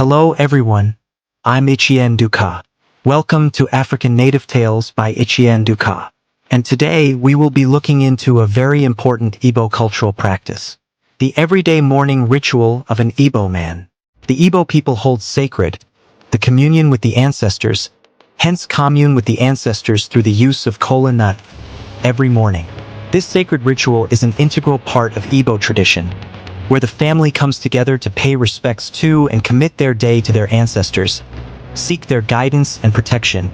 Hello everyone, I'm Ichie Duka. Welcome to African Native Tales by Ichie Duka. And today we will be looking into a very important Igbo cultural practice. The everyday morning ritual of an Igbo man. The Igbo people hold sacred the communion with the ancestors, hence commune with the ancestors through the use of Kola nut every morning. This sacred ritual is an integral part of Igbo tradition, where the family comes together to pay respects to and commit their day to their ancestors, seek their guidance and protection,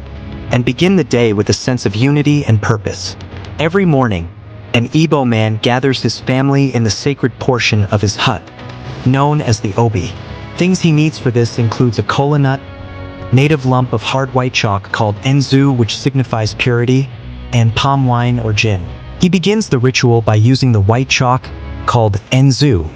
and begin the day with a sense of unity and purpose. Every morning, an Igbo man gathers his family in the sacred portion of his hut, known as the obi. Things he needs for this includes a kola nut, native lump of hard white chalk called enzu, which signifies purity, and palm wine or gin. He begins the ritual by using the white chalk, called enzu,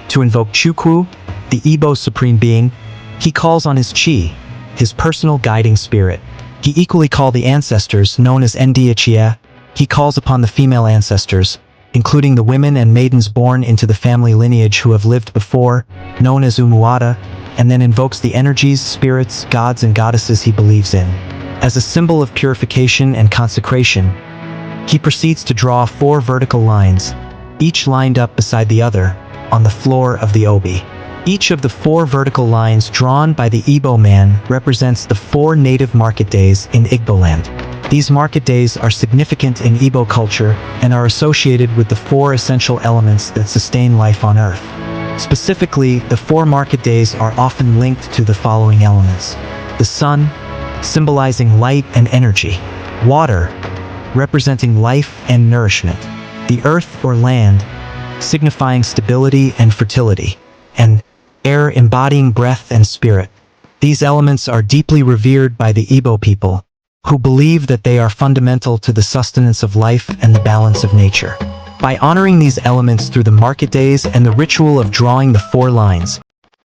to invoke Chukwu, the Igbo supreme being. He calls on his chi, his personal guiding spirit. He equally calls the ancestors, known as Ndi Ichie. He calls upon the female ancestors, including the women and maidens born into the family lineage who have lived before, known as Umuada, and then invokes the energies, spirits, gods and goddesses he believes in. As a symbol of purification and consecration, he proceeds to draw 4 vertical lines, each lined up beside the other, on the floor of the obi. Each of the 4 vertical lines drawn by the Igbo man represents the 4 native market days in Igbo land. These market days are significant in Igbo culture and are associated with the 4 essential elements that sustain life on Earth. Specifically, the 4 market days are often linked to the following elements: the sun, symbolizing light and energy; water, representing life and nourishment; the earth or land, signifying stability and fertility; and air, embodying breath and spirit. These elements are deeply revered by the Igbo people, who believe that they are fundamental to the sustenance of life and the balance of nature. By honoring these elements through the market days and the ritual of drawing the 4 lines,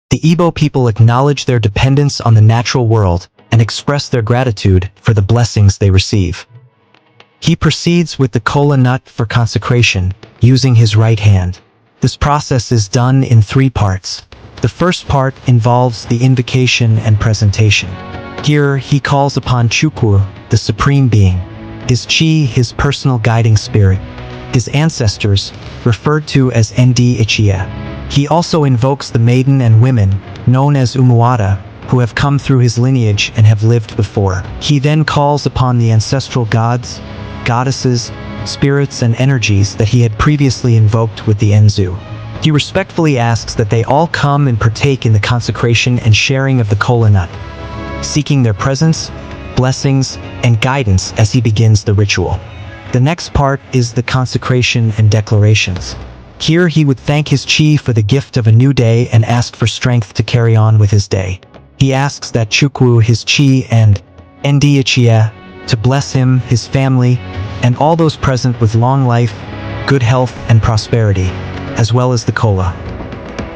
the Igbo people acknowledge their dependence on the natural world and express their gratitude for the blessings they receive. He proceeds with the kola nut for consecration, using his right hand. This process is done in 3 parts. The first part involves the invocation and presentation. Here, he calls upon Chukwu, the supreme being, his chi, his personal guiding spirit, his ancestors, referred to as Ndi Ichie. He also invokes the maiden and women, known as Umuada, who have come through his lineage and have lived before. He then calls upon the ancestral gods, goddesses, spirits and energies that he had previously invoked with the enzu. He respectfully asks that they all come and partake in the consecration and sharing of the kola nut, seeking their presence, blessings, and guidance as he begins the ritual. The next part is the consecration and declarations. Here he would thank his chi for the gift of a new day and ask for strength to carry on with his day. He asks that Chukwu, his chi, and Ndi Ichie to bless him, his family, and all those present with long life, good health, and prosperity, as well as the kola.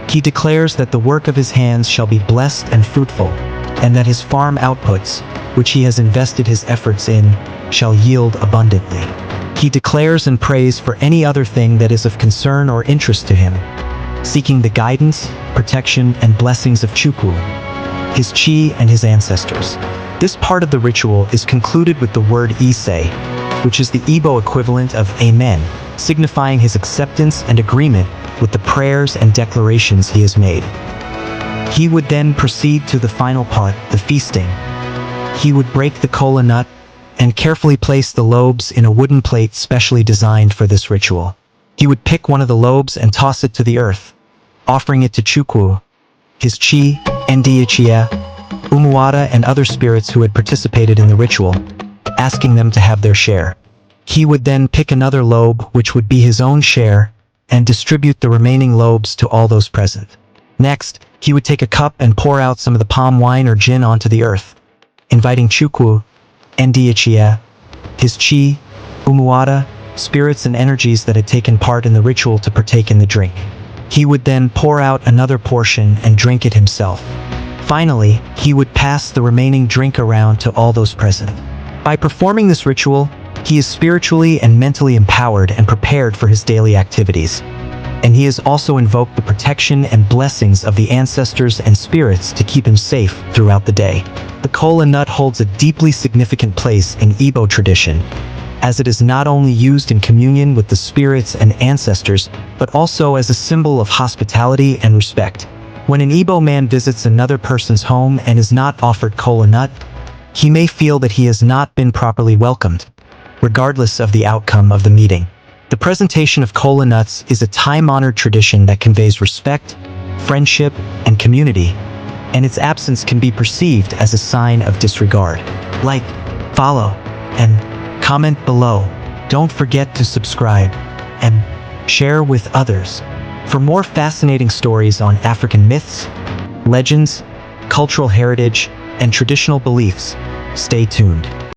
He declares that the work of his hands shall be blessed and fruitful, and that his farm outputs, which he has invested his efforts in, shall yield abundantly. He declares and prays for any other thing that is of concern or interest to him, seeking the guidance, protection, and blessings of Chukwu, his chi, and his ancestors. This part of the ritual is concluded with the word Ise, which is the Igbo equivalent of Amen, signifying his acceptance and agreement with the prayers and declarations he has made. He would then proceed to the final part, the feasting. He would break the kola nut and carefully place the lobes in a wooden plate specially designed for this ritual. He would pick one of the lobes and toss it to the earth, offering it to Chukwu, his chi, Ndi Ichie, Umuada, and other spirits who had participated in the ritual, asking them to have their share. He would then pick another lobe, which would be his own share, and distribute the remaining lobes to all those present. Next, he would take a cup and pour out some of the palm wine or gin onto the earth, inviting Chukwu, Ndi Ichie, his chi, Umuada, spirits and energies that had taken part in the ritual to partake in the drink. He would then pour out another portion and drink it himself. Finally, he would pass the remaining drink around to all those present. By performing this ritual, he is spiritually and mentally empowered and prepared for his daily activities. and he has also invoked the protection and blessings of the ancestors and spirits to keep him safe throughout the day. The kola nut holds a deeply significant place in Igbo tradition, as it is not only used in communion with the spirits and ancestors, but also as a symbol of hospitality and respect. When an Igbo man visits another person's home and is not offered kola nut, he may feel that he has not been properly welcomed, regardless of the outcome of the meeting. The presentation of kola nuts is a time-honored tradition that conveys respect, friendship, and community, and its absence can be perceived as a sign of disregard. Like, follow, and comment below. Don't forget to subscribe and share with others. For more fascinating stories on African myths, legends, cultural heritage, and traditional beliefs, stay tuned.